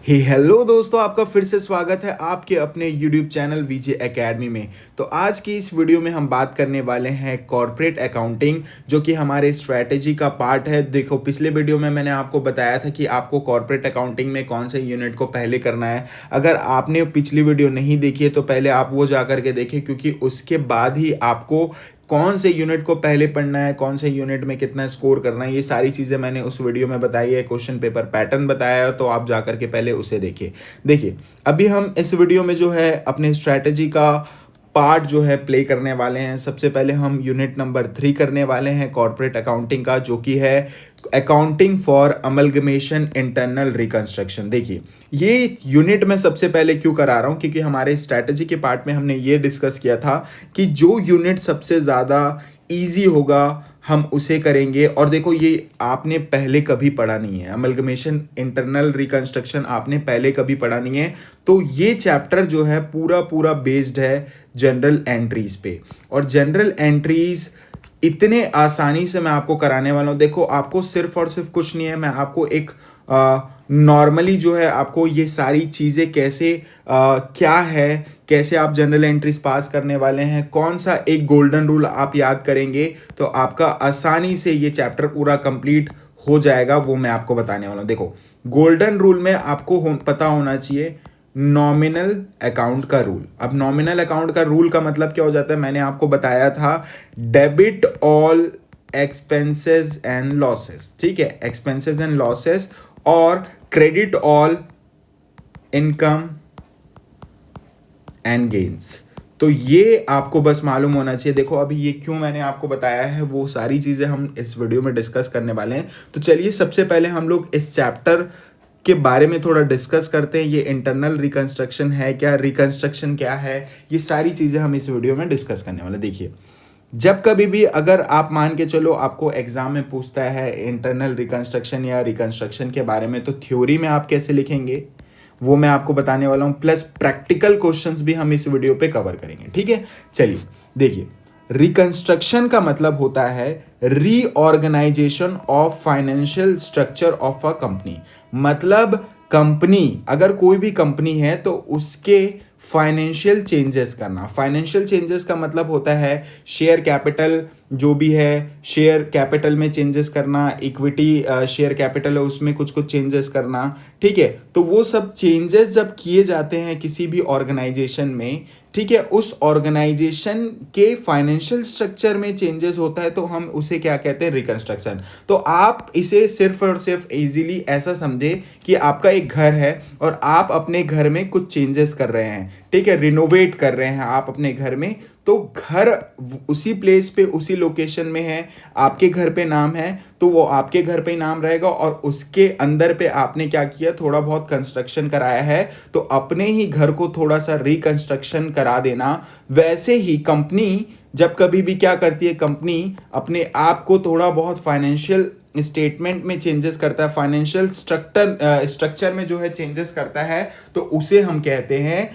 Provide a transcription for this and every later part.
Hello दोस्तों, आपका फिर से स्वागत है आपके अपने यूट्यूब चैनल वीजे एकेडमी में। तो आज की इस वीडियो में हम बात करने वाले हैं कॉर्पोरेट अकाउंटिंग, जो कि हमारे स्ट्रैटेजी का पार्ट है। देखो, पिछले वीडियो में मैंने आपको बताया था कि आपको कॉर्पोरेट अकाउंटिंग में कौन से यूनिट को पहले करना है। अगर आपने पिछली वीडियो नहीं देखी है तो पहले आप वो जा करके देखें, क्योंकि उसके बाद ही आपको कौन से यूनिट को पहले पढ़ना है, कौन से यूनिट में कितना स्कोर करना है, ये सारी चीज़ें मैंने उस वीडियो में बताई है। क्वेश्चन पेपर पैटर्न बताया है, तो आप जा करके पहले उसे देखिए। देखिए, अभी हम इस वीडियो में जो है अपने स्ट्रैटेजी का पार्ट जो है प्ले करने वाले हैं। सबसे पहले हम यूनिट नंबर 3 करने वाले हैं कॉर्पोरेट अकाउंटिंग का, जो कि है accounting for amalgamation internal reconstruction. देखिए, ये यूनिट मैं सबसे पहले क्यों करा रहा हूँ, क्योंकि हमारे स्ट्रैटेजी के पार्ट में हमने ये डिस्कस किया था कि जो यूनिट सबसे ज़्यादा ईजी होगा हम उसे करेंगे। और देखो, ये आपने पहले कभी पढ़ा नहीं है, अमलगमेशन इंटरनल रिकंस्ट्रक्शन आपने पहले कभी पढ़ा नहीं है। तो ये चैप्टर जो है पूरा पूरा बेस्ड है जनरल एंट्रीज पे, और जनरल एंट्रीज इतने आसानी से मैं आपको कराने वाला हूँ। देखो, आपको सिर्फ और सिर्फ कुछ नहीं है, मैं आपको एक नॉर्मली जो है आपको ये सारी चीज़ें कैसे क्या है, कैसे आप जनरल एंट्रीज पास करने वाले हैं, कौन सा एक गोल्डन रूल आप याद करेंगे तो आपका आसानी से ये चैप्टर पूरा कंप्लीट हो जाएगा, वो मैं आपको बताने वाला हूँ। देखो, गोल्डन रूल में आपको पता होना चाहिए नॉमिनल अकाउंट का रूल। अब नॉमिनल अकाउंट का रूल का मतलब क्या हो जाता है, मैंने आपको बताया था debit all expenses and losses. ठीक है, एक्सपेंसेस एंड लॉसेस, और credit all income and gains. तो ये आपको बस मालूम होना चाहिए। देखो, अभी ये क्यों मैंने आपको बताया है, वो सारी चीज़ें हम इस वीडियो में डिस्कस करने वाले हैं। तो चलिए, सबसे पहले हम लोग इस चैप्टर के बारे में थोड़ा डिस्कस करते हैं। ये इंटरनल रिकंस्ट्रक्शन है क्या, रिकंस्ट्रक्शन क्या है, ये सारी चीज़ें हम इस वीडियो में डिस्कस करने वाले। देखिए, जब कभी भी अगर आप मान के चलो आपको एग्जाम में पूछता है इंटरनल रिकंस्ट्रक्शन या रिकंस्ट्रक्शन के बारे में, तो थ्योरी में आप कैसे लिखेंगे वो मैं आपको बताने वाला हूँ, प्लस प्रैक्टिकल क्वेश्चंस भी हम इस वीडियो पे कवर करेंगे। ठीक है, चलिए देखिए, रिकंस्ट्रक्शन का मतलब होता है reorganisation of financial structure of a company. मतलब कंपनी, अगर कोई भी कंपनी है तो उसके फाइनेंशियल चेंजेस करना। फाइनेंशियल चेंजेस का मतलब होता है शेयर कैपिटल जो भी है, शेयर कैपिटल में चेंजेस करना, इक्विटी शेयर कैपिटल है उसमें कुछ कुछ चेंजेस करना। ठीक है, तो वो सब चेंजेस जब किए जाते हैं किसी भी ऑर्गेनाइजेशन में, ठीक है, उस ऑर्गेनाइजेशन के फाइनेंशियल स्ट्रक्चर में चेंजेस होता है, तो हम उसे क्या कहते हैं, रिकंस्ट्रक्शन। तो आप इसे सिर्फ और सिर्फ इजीली ऐसा समझे कि आपका एक घर है और आप अपने घर में कुछ चेंजेस कर रहे हैं। ठीक है, रिनोवेट कर रहे हैं आप अपने घर में, तो घर उसी प्लेस पे उसी लोकेशन में है, आपके घर पे नाम है तो वो आपके घर पे ही नाम रहेगा, और उसके अंदर पे आपने क्या किया, थोड़ा बहुत कंस्ट्रक्शन कराया है, तो अपने ही घर को थोड़ा सा रिकंस्ट्रक्शन करा देना। वैसे ही कंपनी जब कभी भी क्या करती है, कंपनी अपने आप को थोड़ा बहुत फाइनेंशियल स्टेटमेंट में चेंजेस करता है, फाइनेंशियल स्ट्रक्चर में जो है चेंजेस करता है, तो उसे हम कहते हैं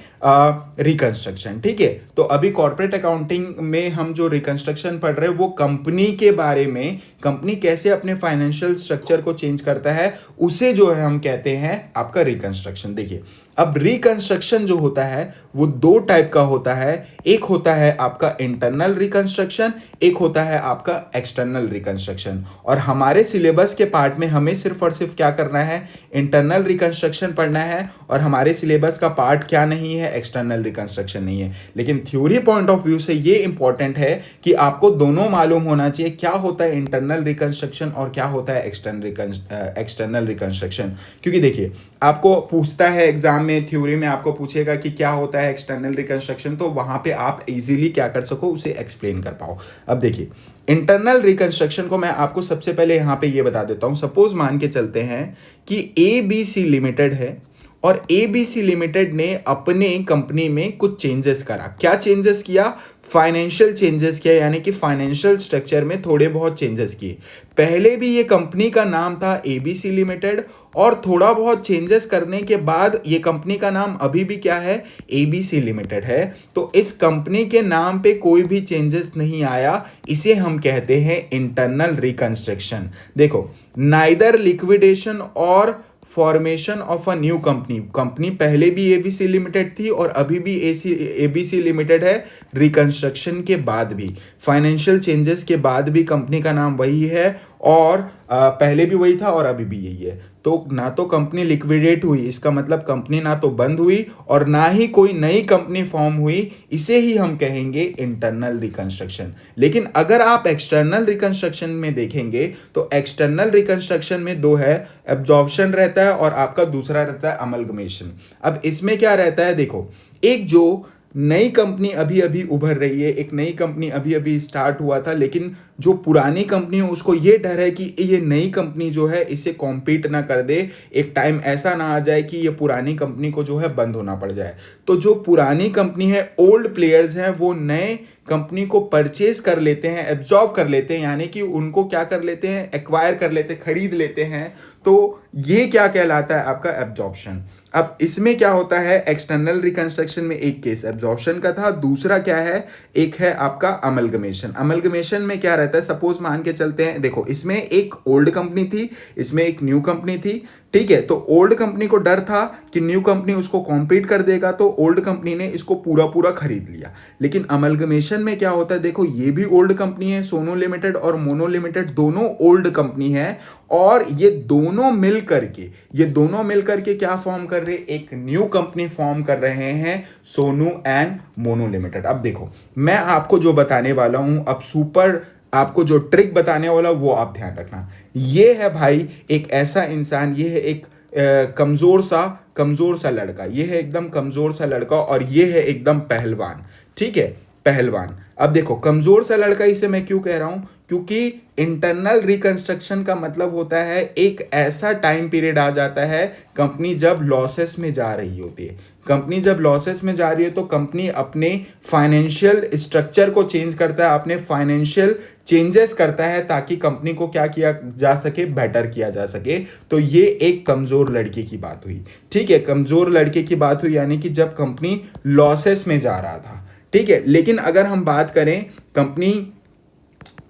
रिकंस्ट्रक्शन। ठीक है, तो अभी कॉर्पोरेट अकाउंटिंग में हम जो रिकंस्ट्रक्शन पढ़ रहे हैं वो कंपनी के बारे में, कंपनी कैसे अपने फाइनेंशियल स्ट्रक्चर को चेंज करता है, उसे जो है हम कहते हैं आपका रिकंस्ट्रक्शन। देखिए, अब रिकंस्ट्रक्शन जो होता है वो दो टाइप का होता है। एक होता है आपका इंटरनल रिकंस्ट्रक्शन, एक होता है आपका एक्सटर्नल रिकंस्ट्रक्शन। और हमारे सिलेबस के पार्ट में हमें सिर्फ और सिर्फ क्या करना है, इंटरनल रिकंस्ट्रक्शन पढ़ना है, और हमारे सिलेबस का पार्ट क्या नहीं है, एक्सटर्नल रिकंस्ट्रक्शन नहीं है। लेकिन थ्योरी पॉइंट ऑफ व्यू से ये इंपॉर्टेंट है कि आपको दोनों मालूम होना चाहिए, क्या होता है इंटरनल रिकंस्ट्रक्शन और क्या होता है एक्सटर्नल रिकंस्ट्रक्शन। क्योंकि देखिए, आपको पूछता है एग्जाम में, थ्योरी में आपको पूछेगा कि क्या होता है एक्सटर्नल रिकंस्ट्रक्शन, तो वहां पे आप इजीली क्या कर सको, उसे एक्सप्लेन कर पाओ। अब देखिए, इंटरनल रिकंस्ट्रक्शन को मैं आपको सबसे पहले यहां पे ये बता देता हूं। सपोज मान के चलते हैं कि ABC लिमिटेड है, और ABC लिमिटेड ने अपने कंपनी में कुछ चेंजेस करा। क्या चेंजेस किया, फाइनेंशियल चेंजेस किया, यानी कि फाइनेंशियल स्ट्रक्चर में थोड़े बहुत चेंजेस किए। पहले भी ये कंपनी का नाम था ABC लिमिटेड, और थोड़ा बहुत चेंजेस करने के बाद ये कंपनी का नाम अभी भी क्या है, ABC लिमिटेड है। तो इस कंपनी के नाम पे कोई भी चेंजेस नहीं आया, इसे हम कहते हैं इंटरनल रिकंस्ट्रक्शन। देखो, नाइदर लिक्विडेशन और formation of a new company, company पहले भी एबीसी लिमिटेड थी और अभी भी एबीसी लिमिटेड है, रिकंस्ट्रक्शन के बाद भी, फाइनेंशियल चेंजेस के बाद भी कंपनी का नाम वही है और पहले भी वही था और अभी भी यही है। तो ना तो कंपनी लिक्विडेट हुई, इसका मतलब कंपनी ना तो बंद हुई और ना ही कोई नई कंपनी फॉर्म हुई, इसे ही हम कहेंगे इंटरनल रिकंस्ट्रक्शन। लेकिन अगर आप एक्सटर्नल रिकंस्ट्रक्शन में देखेंगे तो एक्सटर्नल रिकंस्ट्रक्शन में दो है, एब्जॉर्प्शन रहता है और आपका दूसरा रहता है अमलगमेशन। अब इसमें क्या रहता है, देखो, एक जो नई कंपनी अभी अभी उभर रही है, एक नई कंपनी अभी अभी स्टार्ट हुआ था, लेकिन जो पुरानी कंपनी है उसको ये डर है कि ये नई कंपनी जो है इसे कॉम्पीट ना कर दे, एक टाइम ऐसा ना आ जाए कि ये पुरानी कंपनी को जो है बंद होना पड़ जाए। तो जो पुरानी कंपनी है, ओल्ड प्लेयर्स हैं, वो नए कंपनी को परचेज कर लेते हैं, एब्जॉर्व कर लेते हैं, यानी कि उनको क्या कर लेते हैं, एक्वायर कर लेते हैं, खरीद लेते हैं। तो ये क्या कहलाता है, आपका एब्जॉर्प्शन। अब इसमें क्या होता है, एक्सटर्नल रिकंस्ट्रक्शन में एक केस एब्जॉर्प्शन का था, दूसरा क्या है, एक है आपका अमलगमेशन। अमलगमेशन में क्या रहता है, सपोज मान के चलते हैं, देखो इसमें एक ओल्ड कंपनी थी, इसमें एक न्यू कंपनी थी, ठीक है। तो ओल्ड कंपनी को डर था कि न्यू कंपनी उसको कॉम्पीट कर देगा, तो ओल्ड कंपनी ने इसको पूरा पूरा खरीद लिया। लेकिन अमलगमेशन में क्या होता है, देखो ये भी ओल्ड कंपनी है, सोनू लिमिटेड और मोनो लिमिटेड दोनों ओल्ड कंपनी है, और ये दोनों मिल करके क्या फॉर्म कर रहे हैं, एक न्यू कंपनी फॉर्म कर रहे हैं, सोनू एंड मोनो लिमिटेड। अब देखो मैं आपको जो बताने वाला हूं, अब सुपर आपको जो ट्रिक बताने वाला वो आप ध्यान रखना। ये है भाई एक ऐसा इंसान, ये है एक कमजोर सा लड़का, ये है एकदम कमजोर सा लड़का और ये है एकदम पहलवान, ठीक है, पहलवान। अब देखो कमजोर सा लड़का इसे मैं क्यों कह रहा हूं, क्योंकि इंटरनल रिकंस्ट्रक्शन का मतलब होता है एक ऐसा टाइम पीरियड आ जाता है कंपनी जब लॉसेस में जा रही होती है। कंपनी जब लॉसेस में जा रही है तो कंपनी अपने फाइनेंशियल स्ट्रक्चर को चेंज करता है, अपने फाइनेंशियल चेंजेस करता है ताकि कंपनी को क्या किया जा सके, बेटर किया जा सके। तो ये एक कमजोर लड़के की बात हुई, ठीक है, कमजोर लड़के की बात हुई, यानी कि जब कंपनी लॉसेस में जा रहा था, ठीक है। लेकिन अगर हम बात करें कंपनी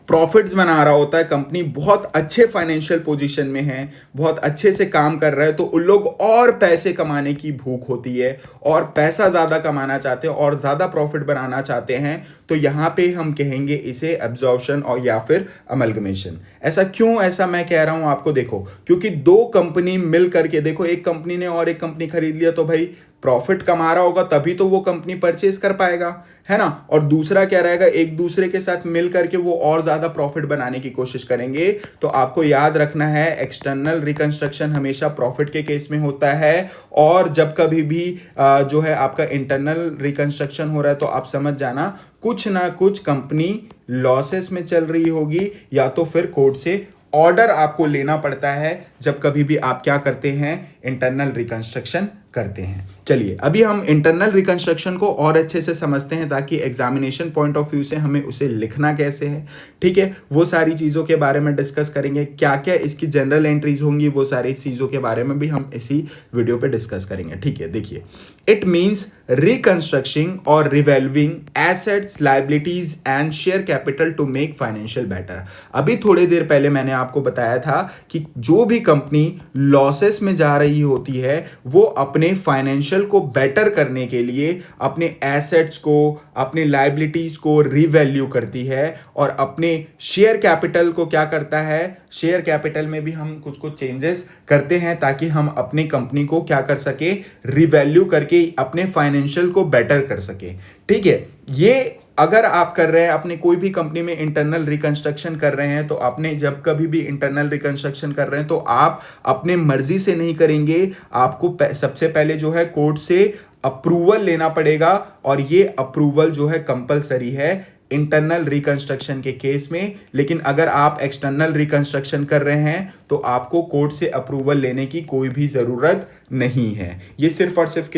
प्रॉफिट्स बना रहा होता है, कंपनी बहुत अच्छे फाइनेंशियल पोजीशन में है, बहुत अच्छे से काम कर रहा है, तो उन लोग और पैसे कमाने की भूख होती है और पैसा ज़्यादा कमाना चाहते हैं और ज़्यादा प्रॉफिट बनाना चाहते हैं। तो यहाँ पे हम कहेंगे इसे एब्जॉर्प्शन और या फिर अमलगमेशन। ऐसा क्यों, ऐसा मैं कह रहा हूँ आपको, देखो क्योंकि दो कंपनी मिल करके, देखो एक कंपनी ने और एक कंपनी खरीद लिया तो भाई प्रॉफिट कमा रहा होगा तभी तो वो कंपनी परचेज कर पाएगा, है ना। और दूसरा क्या रहेगा, एक दूसरे के साथ मिल करके वो और ज्यादा प्रॉफिट बनाने की कोशिश करेंगे। तो आपको याद रखना है एक्सटर्नल रिकंस्ट्रक्शन हमेशा प्रॉफिट के केस में होता है, और जब कभी भी जो है आपका इंटरनल रिकंस्ट्रक्शन हो रहा है तो आप समझ जाना कुछ ना कुछ कंपनी लॉसेस में चल रही होगी, या तो फिर कोर्ट से ऑर्डर आपको लेना पड़ता है जब कभी भी आप क्या करते हैं, इंटरनल रिकंस्ट्रक्शन करते हैं। चलिए अभी हम इंटरनल रिकंस्ट्रक्शन को और अच्छे से समझते हैं ताकि एग्जामिनेशन पॉइंट ऑफ व्यू से हमें उसे लिखना कैसे है, ठीक है, वो सारी चीज़ों के बारे में डिस्कस करेंगे। क्या क्या इसकी जनरल एंट्रीज होंगी, वो सारी चीज़ों के बारे में भी हम इसी वीडियो पे डिस्कस करेंगे, ठीक है। देखिए, इट मीन्स रिकंस्ट्रक्टिंग और revolving assets, liabilities and share capital to make financial better. अभी थोड़ी देर पहले मैंने आपको बताया था कि जो भी कंपनी लॉसेस में जा रही होती है वो अपने फाइनेंशियल को बेटर करने के लिए अपने एसेट्स को, अपने लाइबिलिटीज को रिवैल्यू करती है, और अपने शेयर कैपिटल को क्या करता है, शेयर कैपिटल में भी हम कुछ चेंजेस करते हैं ताकि हम अपनी कंपनी को क्या कर सके, रिवैल्यू करके अपने फाइनेंशियल को बेटर कर सके, ठीक है। ये अगर आप कर रहे हैं अपने कोई भी कंपनी में इंटरनल रिकंस्ट्रक्शन कर रहे हैं, तो आपने जब कभी भी इंटरनल रिकंस्ट्रक्शन कर रहे हैं तो आप अपने मर्जी से नहीं करेंगे, आपको सबसे पहले जो है कोर्ट से अप्रूवल लेना पड़ेगा, और ये अप्रूवल जो है कंपलसरी है इंटरनल रिकंस्ट्रक्शन के केस में। लेकिन अगर आप एक्सटर्नल रिकंस्ट्रक्शन कर रहे हैं तो आपको कोर्ट से अप्रूवल लेने की कोई भी ज़रूरत नहीं है। ये सिर्फ और सिर्फ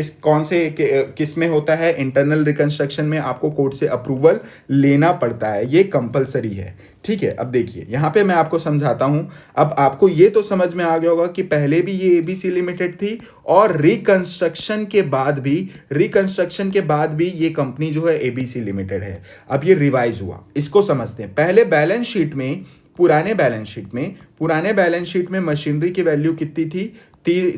किस में होता है, इंटरनल रिकंस्ट्रक्शन में आपको कोर्ट से अप्रूवल लेना पड़ता है, ये कंपलसरी है, ठीक है। अब देखिए यहाँ पे मैं आपको समझाता हूँ। अब आपको ये तो समझ में आ गया होगा कि पहले भी ये एबीसी लिमिटेड थी और रिकंस्ट्रक्शन के बाद भी ये कंपनी जो है एबीसी लिमिटेड है। अब ये रिवाइज हुआ, इसको समझते हैं। पहले बैलेंस शीट में, पुराने बैलेंस शीट में मशीनरी की वैल्यू कितनी थी,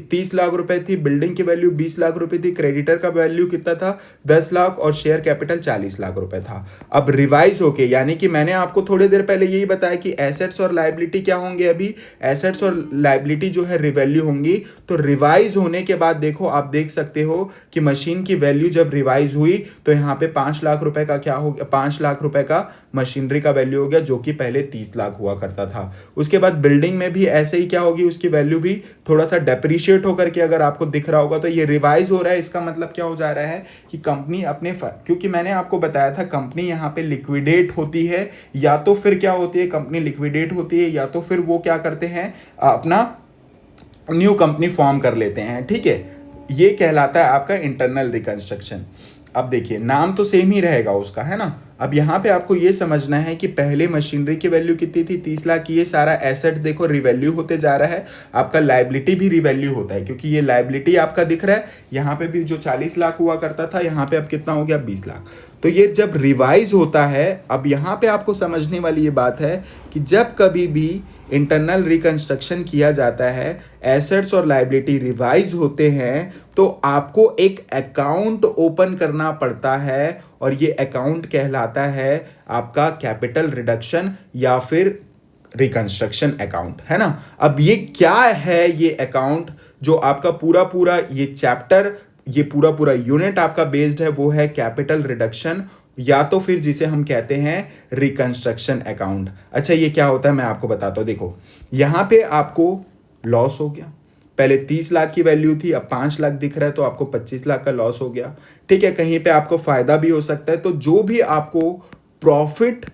30 लाख रुपए थी, बिल्डिंग की वैल्यू 20 लाख रुपए थी, क्रेडिटर का वैल्यू कितना था 10 लाख और शेयर कैपिटल 40 लाख रुपए था। अब रिवाइज होके, यानी कि मैंने आपको थोड़ी देर पहले यही बताया कि एसेट्स और लायबिलिटी क्या होंगे, अभी एसेट्स और लायबिलिटी जो है रिवैल्यू होंगी। तो रिवाइज होने के बाद देखो, आप देख सकते हो कि मशीन की वैल्यू जब रिवाइज हुई तो यहाँ पे 5 लाख रुपए का क्या हो गया, 5 लाख रुपए का मशीनरी का वैल्यू हो गया, जो कि पहले 30 लाख हुआ करता था। उसके बाद बिल्डिंग में भी ऐसे ही क्या होगी, उसकी वैल्यू भी थोड़ा सा डेप्रिशिएट होकर के अगर आपको दिख रहा होगा तो ये रिवाइज हो रहा है। इसका मतलब क्या हो जा रहा है कि कंपनी अपने, क्योंकि मैंने आपको बताया था कंपनी यहाँ पे लिक्विडेट होती है, या तो फिर क्या होती है, कंपनी लिक्विडेट होती है या तो फिर वो क्या करते हैं, अपना न्यू कंपनी फॉर्म कर लेते हैं। ठीक है, ये कहलाता है आपका इंटरनल रिकंस्ट्रक्शन। अब देखिए नाम तो सेम ही रहेगा उसका, है ना। अब यहाँ पे आपको ये समझना है कि पहले मशीनरी की वैल्यू कितनी थी, 30 लाख की। ये सारा एसेट देखो रिवैल्यू होते जा रहा है, आपका लायबिलिटी भी रिवैल्यू होता है, क्योंकि ये लायबिलिटी आपका दिख रहा है। यहाँ पे भी जो 40 लाख हुआ करता था, यहाँ पे अब कितना हो गया 20 लाख। तो ये जब रिवाइज होता है, अब यहाँ पे आपको समझने वाली ये बात है कि जब कभी भी इंटरनल रिकंस्ट्रक्शन किया जाता है, एसेट्स और लायबिलिटी रिवाइज होते हैं, तो आपको एक अकाउंट ओपन करना पड़ता है, और ये अकाउंट कहलाता है आपका कैपिटल रिडक्शन या फिर रिकंस्ट्रक्शन अकाउंट, है ना। अब ये क्या है, ये अकाउंट जो आपका पूरा पूरा ये चैप्टर, ये पूरा पूरा यूनिट आपका बेस्ड है, वो है कैपिटल रिडक्शन या तो फिर जिसे हम कहते हैं रिकंस्ट्रक्शन अकाउंट। अच्छा, ये क्या होता है मैं आपको बताता हूँ। देखो यहाँ पे आपको लॉस हो गया, पहले 30 लाख की वैल्यू थी, अब 5 लाख दिख रहा है, तो आपको 25 लाख का लॉस हो गया। ठीक है, कहीं पे आपको फायदा भी हो सकता है। तो जो भी आपको प्रॉफिट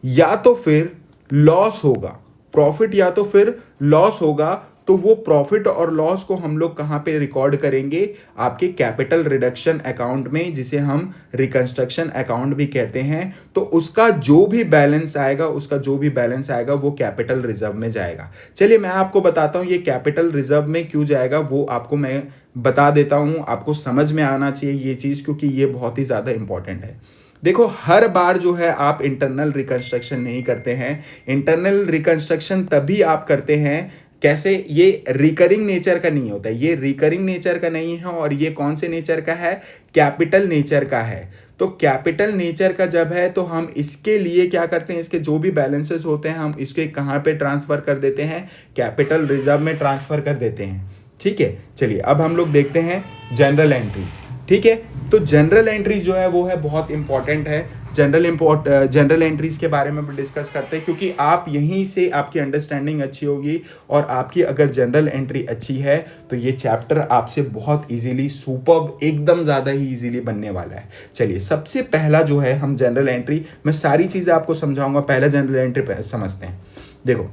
या तो फिर लॉस होगा, प्रॉफिट या तो फिर लॉस होगा, तो वो प्रॉफिट और लॉस को हम लोग कहाँ पे रिकॉर्ड करेंगे, आपके कैपिटल रिडक्शन अकाउंट में, जिसे हम रिकंस्ट्रक्शन अकाउंट भी कहते हैं। तो उसका जो भी बैलेंस आएगा, उसका जो भी बैलेंस आएगा वो कैपिटल रिजर्व में जाएगा। चलिए मैं आपको बताता हूँ ये कैपिटल रिजर्व में क्यों जाएगा, वो आपको मैं बता देता हूँ। आपको समझ में आना चाहिए ये चीज़, क्योंकि ये बहुत ही ज़्यादा इंपॉर्टेंट है। देखो हर बार जो है आप इंटरनल रिकंस्ट्रक्शन नहीं करते हैं। इंटरनल रिकंस्ट्रक्शन तभी आप करते हैं, कैसे, ये रिकरिंग नेचर का नहीं होता है, ये रिकरिंग नेचर का नहीं है। और ये कौन से नेचर का है, कैपिटल नेचर का है। तो कैपिटल नेचर का जब है तो हम इसके लिए क्या करते हैं, इसके जो भी बैलेंसेस होते हैं हम इसके कहाँ पे ट्रांसफ़र कर देते हैं, कैपिटल रिजर्व में ट्रांसफ़र कर देते हैं। ठीक है, चलिए अब हम लोग देखते हैं जनरल एंट्रीज। ठीक है, तो जनरल एंट्री जो है वो है बहुत इंपॉर्टेंट है। जनरल एंट्रीज के बारे में भी डिस्कस करते हैं, क्योंकि आप यहीं से आपकी अंडरस्टैंडिंग अच्छी होगी, और आपकी अगर जनरल एंट्री अच्छी है तो ये चैप्टर आपसे बहुत इजीली, सुपर्ब, एकदम ज़्यादा ही इजीली बनने वाला है। चलिए सबसे पहला जो है हम जनरल एंट्री, मैं सारी चीज़ें आपको समझाऊंगा, पहला जनरल एंट्री समझते हैं। देखो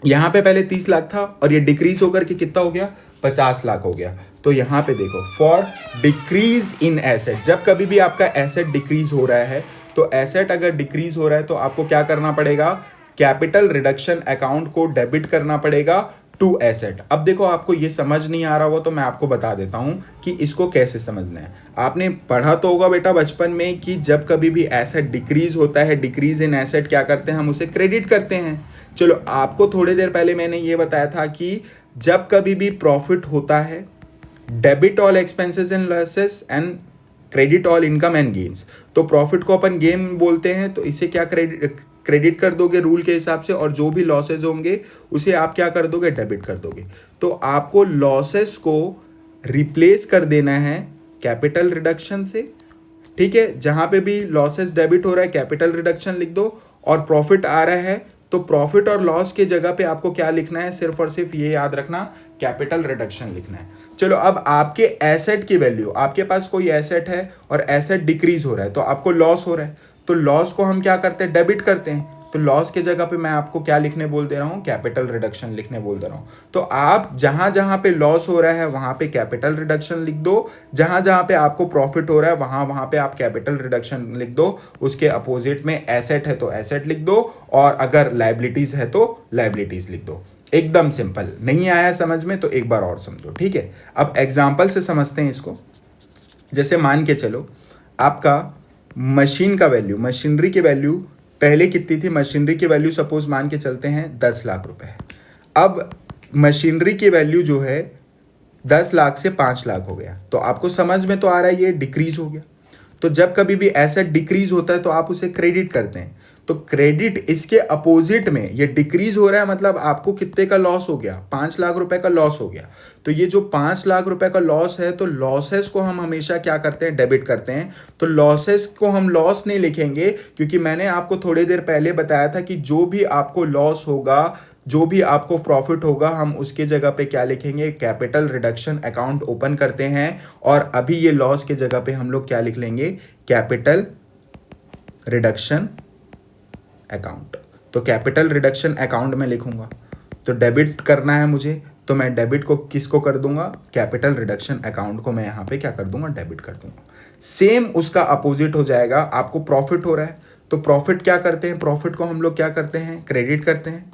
यहाँ पे पहले 30 लाख था और ये डिक्रीज होकर के कितना हो गया, 50 लाख हो गया। तो यहाँ पे देखो फॉर डिक्रीज इन एसेट, जब कभी भी आपका एसेट डिक्रीज हो रहा है, तो एसेट अगर डिक्रीज हो रहा है तो आपको क्या करना पड़ेगा, कैपिटल रिडक्शन अकाउंट को डेबिट करना पड़ेगा टू एसेट। अब देखो आपको ये समझ नहीं आ रहा हो तो मैं आपको बता देता हूँ कि इसको कैसे समझना है। आपने पढ़ा तो होगा बेटा बचपन में कि जब कभी भी एसेट डिक्रीज होता है, डिक्रीज इन एसेट क्या करते हैं, हम उसे क्रेडिट करते हैं। चलो आपको थोड़ी देर पहले मैंने ये बताया था कि जब कभी भी प्रॉफिट होता है, debit all expenses and losses and credit all income and gains. तो प्रॉफिट को अपन गेन बोलते हैं, तो इसे क्या क्रेडिट कर दोगे रूल के हिसाब से, और जो भी लॉसेस होंगे उसे आप क्या कर दोगे, डेबिट कर दोगे। तो आपको लॉसेस को रिप्लेस कर देना है कैपिटल रिडक्शन से। ठीक है, जहाँ पे भी लॉसेस डेबिट हो रहा है कैपिटल रिडक्शन लिख दो, और प्रॉफिट आ रहा है तो प्रॉफिट और लॉस के जगह पे आपको क्या लिखना है, सिर्फ और सिर्फ ये याद रखना, कैपिटल रिडक्शन लिखना है। चलो अब आपके एसेट की वैल्यू, आपके पास कोई एसेट है और एसेट डिक्रीज हो रहा है तो आपको लॉस हो रहा है, तो लॉस को हम क्या करते हैं, डेबिट करते हैं। तो लॉस के जगह पे मैं आपको क्या लिखने बोल दे रहा हूँ, कैपिटल रिडक्शन लिखने बोल दे रहा हूँ। तो आप जहाँ जहाँ पे लॉस हो रहा है वहाँ पे कैपिटल रिडक्शन लिख दो, जहाँ जहाँ पे आपको प्रॉफिट हो रहा है वहाँ वहाँ पे आप कैपिटल रिडक्शन लिख दो। उसके अपोजिट में एसेट है तो एसेट लिख दो, और अगर लायबिलिटीज़ है तो लायबिलिटीज़ लिख दो। एकदम सिंपल। नहीं आया समझ में तो एक बार और समझो। ठीक है, अब एग्जाम्पल से समझते हैं इसको। जैसे मान के चलो आपका मशीन का वैल्यू, मशीनरी की वैल्यू पहले कितनी थी, मशीनरी की वैल्यू सपोज मान के चलते हैं 10 लाख रुपए है। अब मशीनरी की वैल्यू जो है 10 लाख से 5 लाख हो गया। तो आपको समझ में तो आ रहा है ये डिक्रीज हो गया। तो जब कभी भी एसेट डिक्रीज होता है तो आप उसे क्रेडिट करते हैं। तो क्रेडिट इसके अपोजिट में, ये डिक्रीज हो रहा है मतलब आपको कितने का लॉस हो गया, 5 लाख रुपए का लॉस हो गया। तो ये जो 5 लाख रुपए का लॉस है, तो लॉसेस को हम हमेशा क्या करते हैं, डेबिट करते हैं। तो लॉसेस को हम लॉस नहीं लिखेंगे, क्योंकि मैंने आपको थोड़ी देर पहले बताया था कि जो भी आपको लॉस होगा, जो भी आपको प्रॉफिट होगा, हम उसके जगह पे क्या लिखेंगे, कैपिटल रिडक्शन अकाउंट ओपन करते हैं। और अभी ये लॉस के जगह पे हम लोग क्या लिख लेंगे, कैपिटल रिडक्शन अकाउंट। तो कैपिटल रिडक्शन अकाउंट में लिखूंगा। तो डेबिट करना है मुझे, तो मैं डेबिट को किसको कर दूंगा, कैपिटल रिडक्शन अकाउंट को मैं यहाँ पे क्या कर दूंगा, डेबिट कर दूंगा। सेम उसका अपोजिट हो जाएगा, आपको प्रॉफिट हो रहा है तो प्रॉफिट क्या करते हैं, प्रॉफिट को हम लोग क्या करते हैं, क्रेडिट करते हैं।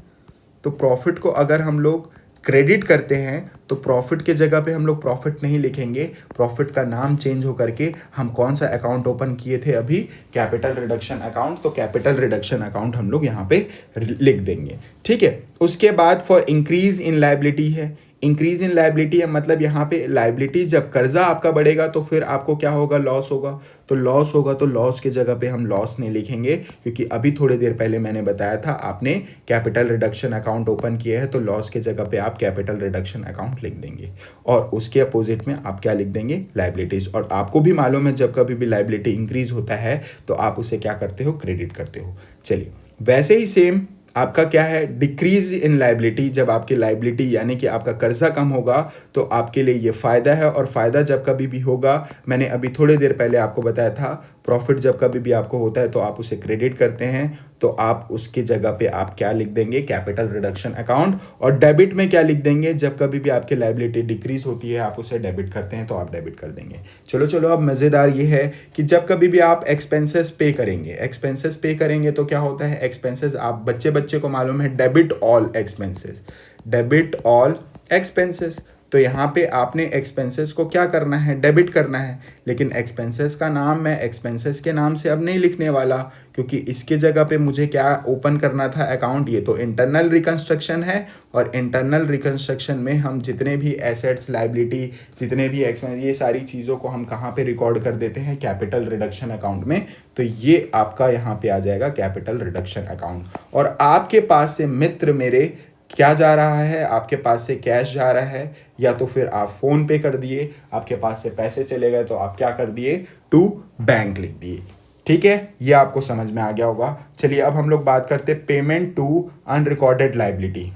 तो प्रॉफिट को अगर हम लोग क्रेडिट करते हैं तो प्रॉफिट के जगह पे हम लोग प्रॉफिट नहीं लिखेंगे, प्रॉफिट का नाम चेंज हो करके हम कौन सा अकाउंट ओपन किए थे अभी, कैपिटल रिडक्शन अकाउंट। तो कैपिटल रिडक्शन अकाउंट हम लोग यहाँ पे लिख देंगे। ठीक है, उसके बाद फॉर इंक्रीज इन लायबिलिटी है। इंक्रीज इन लायबिलिटी है मतलब यहाँ पे लायबिलिटी, जब कर्जा आपका बढ़ेगा तो फिर आपको क्या होगा, लॉस होगा। तो लॉस होगा तो लॉस के जगह पे हम लॉस नहीं लिखेंगे, क्योंकि अभी थोड़ी देर पहले मैंने बताया था आपने कैपिटल रिडक्शन अकाउंट ओपन किया है, तो लॉस के जगह पे आप कैपिटल रिडक्शन अकाउंट लिख देंगे। और उसके अपोजिट में आप क्या लिख देंगे, लायबिलिटीज। और आपको भी मालूम है जब कभी भी लायबिलिटी इंक्रीज होता है तो आप उसे क्या करते हो, क्रेडिट करते हो। चलिए, वैसे ही सेम आपका क्या है, डिक्रीज इन लायबिलिटी। जब आपकी लायबिलिटी यानी कि आपका कर्जा कम होगा तो आपके लिए ये फ़ायदा है। और फ़ायदा जब कभी भी होगा, मैंने अभी थोड़ी देर पहले आपको बताया था, प्रॉफिट जब कभी भी आपको होता है तो आप उसे क्रेडिट करते हैं, तो आप उसके जगह पे आप क्या लिख देंगे, कैपिटल रिडक्शन अकाउंट। और डेबिट में क्या लिख देंगे, जब कभी भी आपकी लायबिलिटी डिक्रीज होती है आप उसे डेबिट करते हैं तो आप डेबिट कर देंगे। चलो अब मज़ेदार ये है कि जब कभी भी आप एक्सपेंसेस पे करेंगे तो क्या होता है, एक्सपेंसेस आप बच्चे को मालूम है, debit all expenses, debit all expenses. तो यहाँ पे आपने एक्सपेंसेस को क्या करना है, डेबिट करना है। लेकिन एक्सपेंसेस का नाम मैं एक्सपेंसेस के नाम से अब नहीं लिखने वाला, क्योंकि इसके जगह पे मुझे क्या ओपन करना था, अकाउंट। ये तो इंटरनल रिकंस्ट्रक्शन है, और इंटरनल रिकंस्ट्रक्शन में हम जितने भी एसेट्स, लायबिलिटी, जितने भी एक्सपेंस, ये सारी चीज़ों को हम कहाँ पे रिकॉर्ड कर देते हैं, कैपिटल रिडक्शन अकाउंट में। तो ये आपका यहाँ पे आ जाएगा कैपिटल रिडक्शन अकाउंट। और आपके पास से मित्र मेरे क्या जा रहा है, आपके पास से कैश जा रहा है, या तो फिर आप फ़ोन पे कर दिए, आपके पास से पैसे चले गए तो आप क्या कर दिए, टू बैंक लिख दिए। ठीक है, ये आपको समझ में आ गया होगा। चलिए अब हम लोग बात करते हैं पेमेंट टू अनरिकॉर्डेड लायबिलिटी।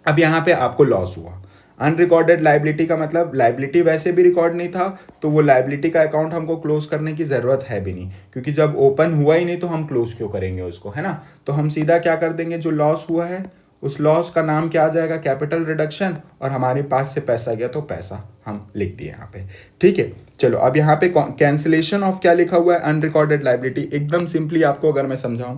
अब यहाँ पे आपको लॉस हुआ। अनरिकॉर्डेड लायबिलिटी का मतलब लायबिलिटी वैसे भी रिकॉर्ड नहीं था, तो वो लायबिलिटी का अकाउंट हमको क्लोज करने की ज़रूरत है भी नहीं, क्योंकि जब ओपन हुआ ही नहीं तो हम क्लोज क्यों करेंगे उसको, है ना। तो हम सीधा क्या कर देंगे, जो लॉस हुआ है उस लॉस का नाम क्या आ जाएगा, कैपिटल रिडक्शन। और हमारे पास से पैसा गया तो पैसा हम लिख दिए यहाँ पे। ठीक है, चलो अब यहाँ पे कैंसिलेशन ऑफ क्या लिखा हुआ है, अनरिकॉर्डेड लायबिलिटी। एकदम सिंपली आपको अगर मैं समझाऊं,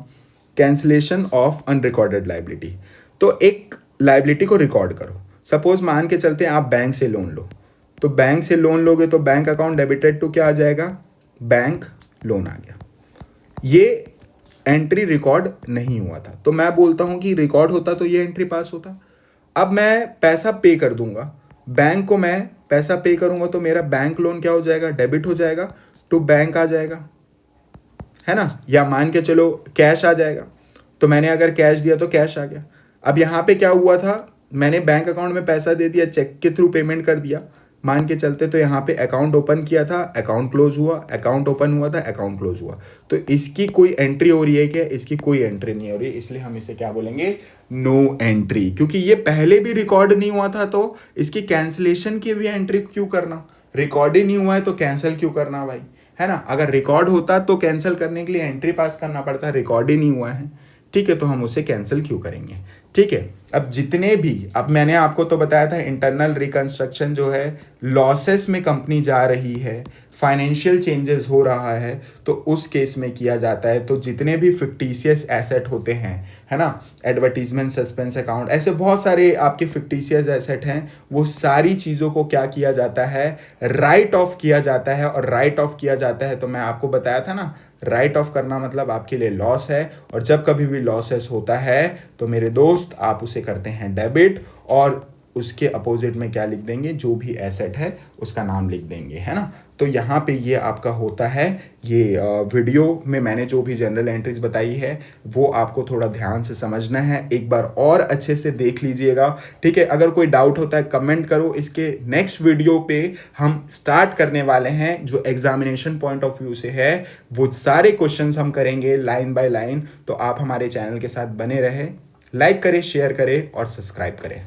कैंसिलेशन ऑफ अनरिकॉर्डेड लायबिलिटी। तो एक लायबिलिटी को रिकॉर्ड करो। सपोज मान के चलते हैं आप बैंक से लोन लो, तो बैंक से लोन लोगे तो बैंक अकाउंट डेबिटेड टू क्या आ जाएगा, बैंक लोन आ गया। ये एंट्री रिकॉर्ड नहीं हुआ था, तो मैं बोलता हूं कि रिकॉर्ड होता तो ये एंट्री पास होता। अब मैं पैसा पे कर दूंगा, बैंक को मैं पैसा पे करूंगा तो मेरा बैंक लोन क्या हो जाएगा, डेबिट हो जाएगा, टू बैंक आ जाएगा, है ना। या मान के चलो कैश आ जाएगा, तो मैंने अगर कैश दिया तो कैश आ गया। अब यहाँ पे क्या हुआ था, मैंने बैंक अकाउंट में पैसा दे दिया, चेक के थ्रू पेमेंट कर दिया मान के चलते, तो यहाँ पे अकाउंट ओपन किया था, अकाउंट क्लोज हुआ, अकाउंट ओपन हुआ था, अकाउंट क्लोज हुआ। तो इसकी कोई एंट्री हो रही है क्या, इसकी कोई एंट्री नहीं हो रही, इसलिए हम इसे क्या बोलेंगे, नो एंट्री। क्योंकि ये पहले भी रिकॉर्ड नहीं हुआ था तो इसकी कैंसिलेशन की भी एंट्री क्यों करना, रिकॉर्ड ही नहीं हुआ है तो कैंसिल क्यों करना भाई, है ना। अगर रिकॉर्ड होता तो कैंसिल करने के लिए एंट्री पास करना पड़ता, रिकॉर्ड ही नहीं हुआ है, ठीक है, तो हम उसे कैंसिल क्यों करेंगे। ठीक है, अब जितने भी, अब मैंने आपको तो बताया था इंटरनल रिकंस्ट्रक्शन जो है, लॉसेस में कंपनी जा रही है, फाइनेंशियल चेंजेस हो रहा है, तो उस केस में किया जाता है। तो जितने भी फिक्टिशियस एसेट होते हैं, है ना, एडवर्टीजमेंट, सस्पेंस अकाउंट, ऐसे बहुत सारे आपके फिक्टिशियस एसेट हैं, वो सारी चीज़ों को क्या किया जाता है, राइट ऑफ किया जाता है। और राइट ऑफ किया जाता है तो मैं आपको बताया था ना, राइट ऑफ करना मतलब आपके लिए लॉस है। और जब कभी भी लॉसेस होता है तो मेरे दोस्त आप उसे करते हैं डेबिट। और उसके अपोजिट में क्या लिख देंगे, जो भी एसेट है उसका नाम लिख देंगे, है ना। तो यहाँ पे ये आपका होता है। ये वीडियो में मैंने जो भी जनरल एंट्रीज बताई है वो आपको थोड़ा ध्यान से समझना है, एक बार और अच्छे से देख लीजिएगा, ठीक है। अगर कोई डाउट होता है कमेंट करो। इसके नेक्स्ट वीडियो पे हम स्टार्ट करने वाले हैं जो एग्जामिनेशन पॉइंट ऑफ व्यू से है, वो सारे क्वेश्चंस हम करेंगे लाइन बाय लाइन। तो आप हमारे चैनल के साथ बने रहे, लाइक करें, शेयर करें और सब्सक्राइब करें।